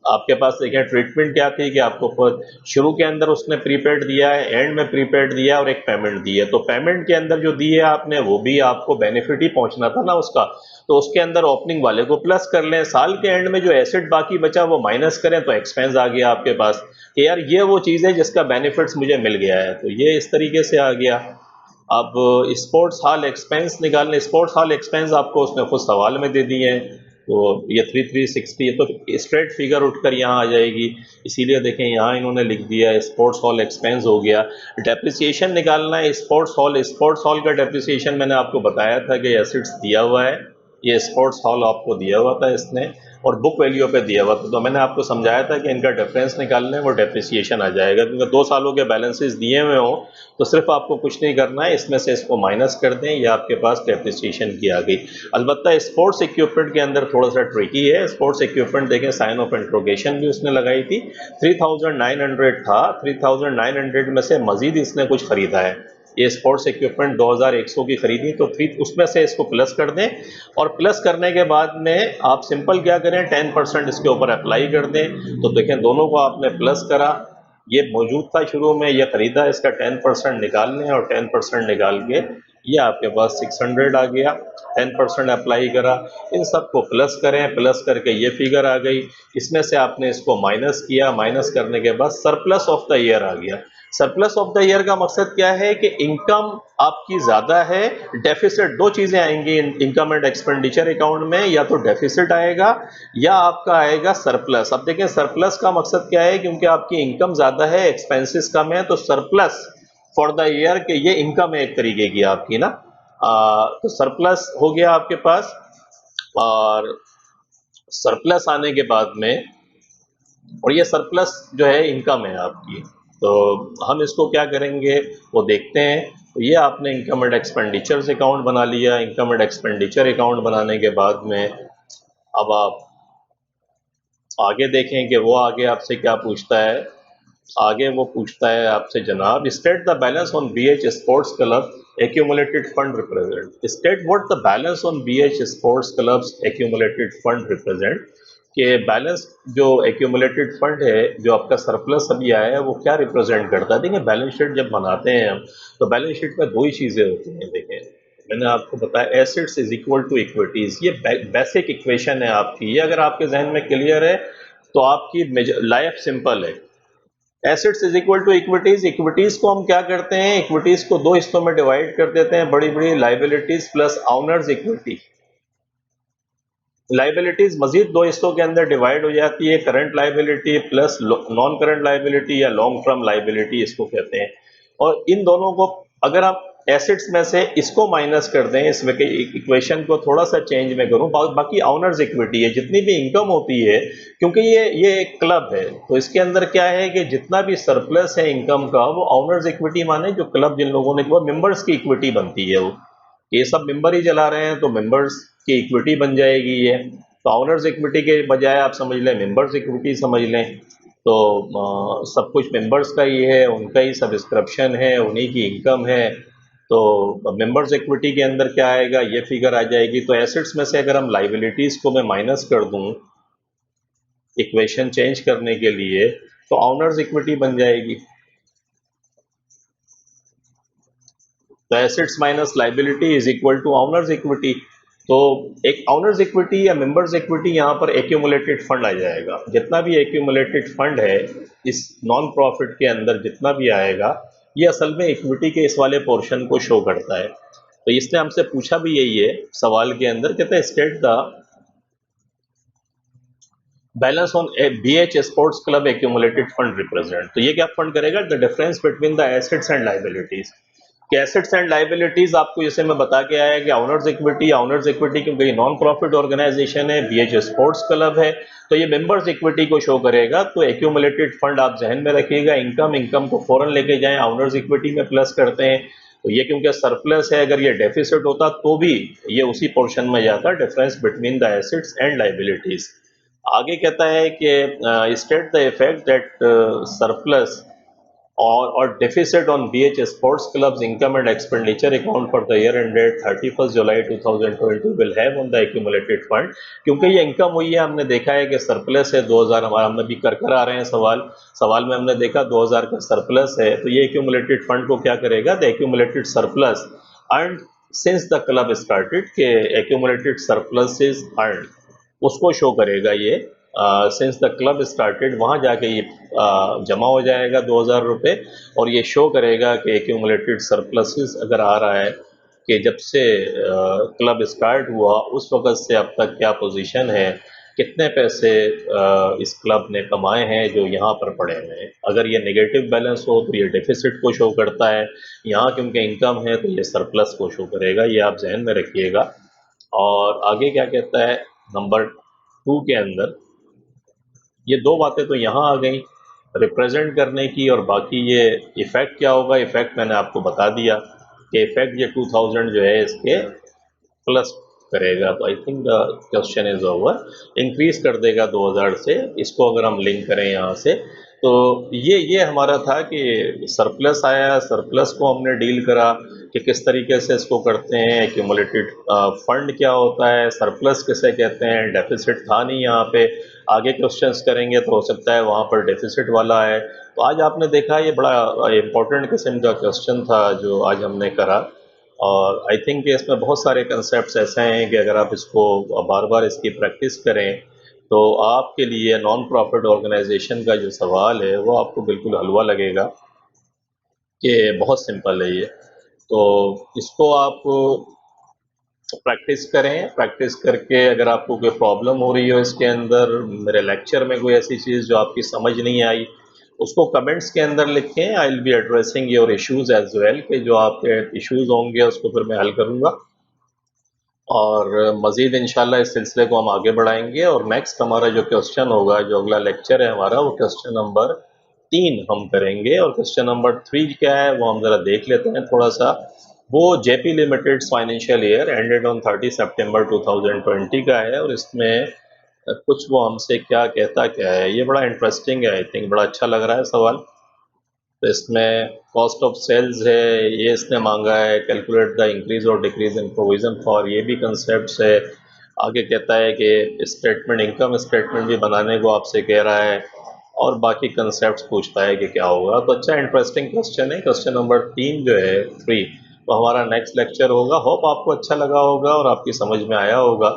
आपके पास देखिए ट्रीटमेंट क्या थी कि आपको शुरू के अंदर उसने प्रीपेड दिया है, एंड में प्रीपेड दिया और एक पेमेंट दी है, तो पेमेंट के अंदर जो दी है आपने वो भी आपको बेनिफिट ही पहुंचना था ना उसका, तो उसके अंदर ओपनिंग वाले को प्लस कर लें, साल के एंड में जो एसेट बाकी बचा वो माइनस करें, तो एक्सपेंस आ गया आपके पास कि यार ये वो चीज़ है जिसका बेनिफिट्स मुझे मिल गया है, तो ये इस तरीके से आ गया। अब स्पोर्ट्स हॉल एक्सपेंस निकालने, स्पोर्ट्स हॉल एक्सपेंस आपको उसने खुद सवाल में दे दिए हैं, तो ये 3360 तो स्ट्रेट फिगर उठकर यहाँ आ जाएगी, इसीलिए देखें यहाँ इन्होंने लिख दिया स्पोर्ट्स हॉल एक्सपेंस हो गया। डेप्रिसिएशन निकालना है स्पोर्ट्स हॉल, स्पोर्ट्स हॉल का डेप्रिसिएशन मैंने आपको बताया था कि एसिड्स दिया हुआ है, ये स्पोर्ट्स हॉल आपको दिया हुआ था इसने, और बुक वैल्यू पे दिया हुआ था, तो मैंने आपको समझाया था कि इनका डिफरेंस निकालने वो डेप्रिसिएशन आ जाएगा, क्योंकि 2 सालों के बैलेंसेस दिए हुए हों तो सिर्फ आपको कुछ नहीं करना है, इसमें से इसको माइनस कर दें, या आपके पास डेप्रिसिएशन की आ गई। अलबत्ता स्पोर्ट्स इक्विपमेंट के अंदर थोड़ा सा ट्रिकी है, स्पोर्ट्स इक्विपमेंट देखें साइन ऑफ इंट्रोगेशन भी उसने लगाई थी, 3900 था, 3900 में से मजीद इसने कुछ खरीदा है, ये स्पोर्ट्स इक्विपमेंट 2100 की खरीदी, तो 3 उसमें से इसको प्लस कर दें, और प्लस करने के बाद में आप सिंपल क्या करें 10% इसके ऊपर अप्लाई कर दें, तो देखें दोनों को आपने प्लस करा, ये मौजूद था शुरू में, ये खरीदा, इसका 10% निकाल लें, और 10% निकाल के ये आपके पास 600 आ गया, 10% अप्लाई करा, इन सब को प्लस करें, प्लस करके ये फिगर आ गई, इसमें से आपने इसको माइनस किया, माइनस करने के बाद सरप्लस ऑफ द ईयर आ गया। सरप्लस ऑफ द ईयर का मकसद क्या है कि इनकम आपकी ज़्यादा है, डेफिसिट, दो चीज़ें आएंगी इनकम एंड एक्सपेंडिचर अकाउंट में, या तो डेफिसिट आएगा या आपका आएगा सरप्लस। अब देखें सरप्लस का मकसद क्या है, क्योंकि आपकी इनकम ज़्यादा है, एक्सपेंसेस कम है, तो सरप्लस फॉर द ईयर के ये इनकम है एक तरीके की आपकी ना, तो सरप्लस हो गया आपके पास। और सरप्लस आने के बाद में, और ये सरप्लस जो है इनकम है आपकी, तो हम इसको क्या करेंगे वो देखते हैं। तो ये आपने इनकम एंड एक्सपेंडिचर्स अकाउंट बना लिया, इनकम एंड एक्सपेंडिचर अकाउंट बनाने के बाद में अब आप आगे देखें कि वो आगे आपसे क्या पूछता है। आगे वो पूछता है आपसे, जनाब state the balance on BH sports club accumulated fund represent, state what the balance on BH sports clubs accumulated fund represent, कि बैलेंस जो एक्यूमुलेटेड फंड है, जो आपका सरप्लस अभी आया है, वो क्या रिप्रेजेंट करता है। देखिए बैलेंस शीट जब बनाते हैं हम, तो बैलेंस शीट में 2 ही चीज़ें होती हैं। देखें मैंने आपको बताया assets is equal to equities, ये बेसिक इक्वेशन है आपकी, ये अगर आपके जहन में क्लियर है तो आपकी लाइफ सिंपल है। Assets is equal to equities, equities को हम क्या करते हैं, इक्विटीज को 2 हिस्सों में डिवाइड कर देते हैं, बड़ी बड़ी liabilities plus owners equity. Liabilities मजीद 2 हिस्सों के अंदर डिवाइड हो जाती है, current liability plus non current liability या लॉन्ग टर्म लाइबिलिटी इसको कहते हैं। और इन दोनों को अगर आप एसेट्स में से इसको माइनस कर दें, इस इक्वेशन को थोड़ा सा चेंज में करूं, बाकी ऑनर्स इक्विटी है, जितनी भी इनकम होती है, क्योंकि ये एक क्लब है, तो इसके अंदर क्या है कि जितना भी सरप्लस है इनकम का, वो ऑनर्स इक्विटी माने जो क्लब जिन लोगों ने, वो मेंबर्स की इक्विटी बनती है, वो ये सब मेंबर ही चला रहे हैं, तो मेंबर्स की इक्विटी बन जाएगी ये। तो ऑनर्स इक्विटी के बजाय आप समझ लें मेंबर्स इक्विटी समझ लें। तो सब कुछ मेंबर्स का ही है, उनका ही सब्सक्रिप्शन है, उन्हीं की इनकम है। तो मेंबर्स इक्विटी के अंदर क्या आएगा, ये फिगर आ जाएगी। तो एसेट्स में से अगर हम लाइबिलिटीज़ को मैं माइनस कर दूं इक्वेशन चेंज करने के लिए, तो ऑनर्स इक्विटी बन जाएगी। तो assets minus liability is equal to owners equity. तो एक ऑनर्स इक्विटी या मेंबर्स इक्विटी यहाँ पर एक्यूमुलेटेड फंड आ जाएगा। जितना भी एक्यूमुलेटेड फंड है इस नॉन प्रॉफिट के अंदर जितना भी आएगा, ये असल में इक्विटी के इस वाले पोर्शन को शो करता है। तो इसने हमसे पूछा भी यही है सवाल के अंदर, कहते हैं state the balance on BH sports club accumulated fund represent. तो ये क्या फंड करेगा, the difference between the assets and liabilities. कि एसेट्स एंड लाइबिलिटीज आपको जैसे मैं बता के आया कि ऑनर्स इक्विटी क्योंकि नॉन प्रॉफिट ऑर्गेनाइजेशन है, BH स्पोर्ट्स क्लब है, तो ये मेंबर्स इक्विटी को शो करेगा। तो एक्यूमुलेटेड फंड आप जहन में रखिएगा, इनकम को फौरन लेके जाएं, ऑनर्स इक्विटी में प्लस करते हैं। तो ये क्योंकि सरप्लस है, अगर ये डेफिसिट होता तो भी ये उसी पोर्शन में जाता, difference between the assets and liabilities. आगे कहता है कि state the effect that surplus और deficit on BH sports clubs income and expenditure account for the year ended 31 July 2020 will have on the accumulated fund. क्योंकि ये income हुई है, हमने देखा है कि सरप्लस है 2000, हमारा हमने भी कर आ रहे हैं सवाल में हमने देखा 2000 का सरप्लस है। तो ये एक्यूमुलेटेड फंड को क्या करेगा, the accumulated surplus earn since the club started, के एक्यूमुलेटेड सरप्लस इज अर्न उसको शो करेगा ये सिंस द क्लब स्टार्टेड। वहाँ जाके ये जमा हो जाएगा 2000 रुपये, और ये शो करेगा कि एक्यूमुलेटेड सरप्लसेस अगर आ रहा है कि जब से क्लब स्टार्ट हुआ उस वक़्त से अब तक क्या पोजीशन है, कितने पैसे इस क्लब ने कमाए हैं जो यहाँ पर पड़े हुए हैं। अगर ये नेगेटिव बैलेंस हो तो ये डेफिसिट को शो करता है, यहाँ क्योंकि इनकम है तो ये सरप्लस को शो करेगा। ये आप जहन में रखिएगा। और आगे क्या कहता है नंबर 2 के अंदर, ये दो बातें तो यहाँ आ गई रिप्रेजेंट करने की, और बाकी ये इफ़ेक्ट क्या होगा, इफ़ेक्ट मैंने आपको बता दिया कि इफ़ेक्ट ये 2000 जो है इसके प्लस करेगा। तो I think the question is over, increase कर देगा 2000 से। इसको अगर हम लिंक करें यहाँ से, तो ये हमारा था कि सरप्लस आया, सरप्लस को हमने डील करा कि किस तरीके से इसको करते हैं, एक्यूमुलेटेड फंड क्या होता है, सरप्लस किसे कहते हैं, डेफिसिट था नहीं यहाँ पे। आगे क्वेश्चंस करेंगे तो हो सकता है वहाँ पर डेफिसिट वाला है। तो आज आपने देखा ये बड़ा इम्पोर्टेंट किस्म का क्वेश्चन था जो आज हमने करा, और आई थिंक इसमें बहुत सारे कंसेप्ट्स ऐसे हैं कि अगर आप इसको बार बार इसकी प्रैक्टिस करें तो आपके लिए नॉन प्रॉफिट ऑर्गेनाइजेशन का जो सवाल है वो आपको बिल्कुल हलवा लगेगा कि बहुत सिंपल है ये। तो इसको आप प्रैक्टिस करें, प्रैक्टिस करके अगर आपको कोई प्रॉब्लम हो रही हो इसके अंदर, मेरे लेक्चर में कोई ऐसी चीज़ जो आपकी समझ नहीं आई, उसको कमेंट्स के अंदर लिखें। I will be addressing your issues as well, कि जो आपके इश्यूज होंगे उसको फिर मैं हल करूँगा, और मज़ीद इंशाल्लाह इस सिलसिले को हम आगे बढ़ाएंगे। और नेक्स्ट हमारा जो क्वेश्चन होगा, जो अगला लेक्चर है हमारा, वो क्वेश्चन नंबर 3 हम करेंगे। और क्वेश्चन नंबर 3 क्या है वो हम ज़रा देख लेते हैं थोड़ा सा। वो JP limited financial year ended on 30 सितंबर 2020 का है, और इसमें कुछ वो हमसे क्या कहता क्या है, ये बड़ा इंटरेस्टिंग है। आई थिंक बड़ा अच्छा लग रहा है सवाल। तो इसमें कॉस्ट ऑफ सेल्स है, ये इसने मांगा है, कैलकुलेट द इंक्रीज और डिक्रीज इन प्रोविजन फॉर, ये भी कंसेप्ट है। आगे कहता है कि स्टेटमेंट, इनकम स्टेटमेंट भी बनाने को आपसे कह रहा है, और बाकी कंसेप्ट पूछता है कि क्या होगा। तो अच्छा इंटरेस्टिंग क्वेश्चन है। क्वेश्चन नंबर 3 जो है 3, तो हमारा नेक्स्ट लेक्चर होगा। होप आपको अच्छा लगा होगा और आपकी समझ में आया होगा।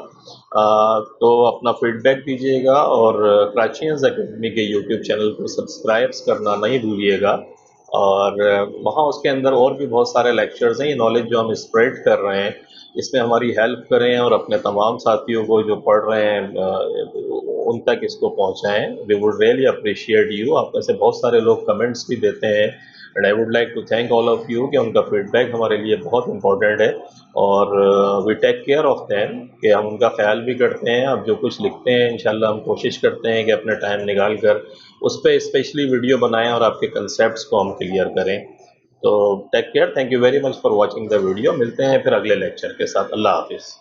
तो अपना फीडबैक दीजिएगा, और क्राचियंस एकेडमी के यूट्यूब चैनल को सब्सक्राइब करना नहीं भूलिएगा। और वहाँ उसके अंदर और भी बहुत सारे लेक्चर्स हैं। ये नॉलेज जो हम स्प्रेड कर रहे हैं इसमें हमारी हेल्प करें, और अपने तमाम साथियों को जो पढ़ रहे हैं उन तक इसको पहुँचाएँ। We would really appreciate you. आप में से बहुत सारे लोग कमेंट्स भी देते हैं, and I would like to thank all of you कि उनका फीडबैक हमारे लिए बहुत इंपॉर्टेंट है, और we take care of them, कि हम उनका ख्याल भी करते हैं। आप जो कुछ लिखते हैं इंशाल्लाह हम कोशिश करते हैं कि अपने टाइम निकाल कर उस पर स्पेशली वीडियो बनाएं और आपके कंसेप्ट्स को हम क्लियर करें। तो take care, thank you very much for watching the video. मिलते हैं फिर अगले लेक्चर के साथ। अल्लाह हाफिज़।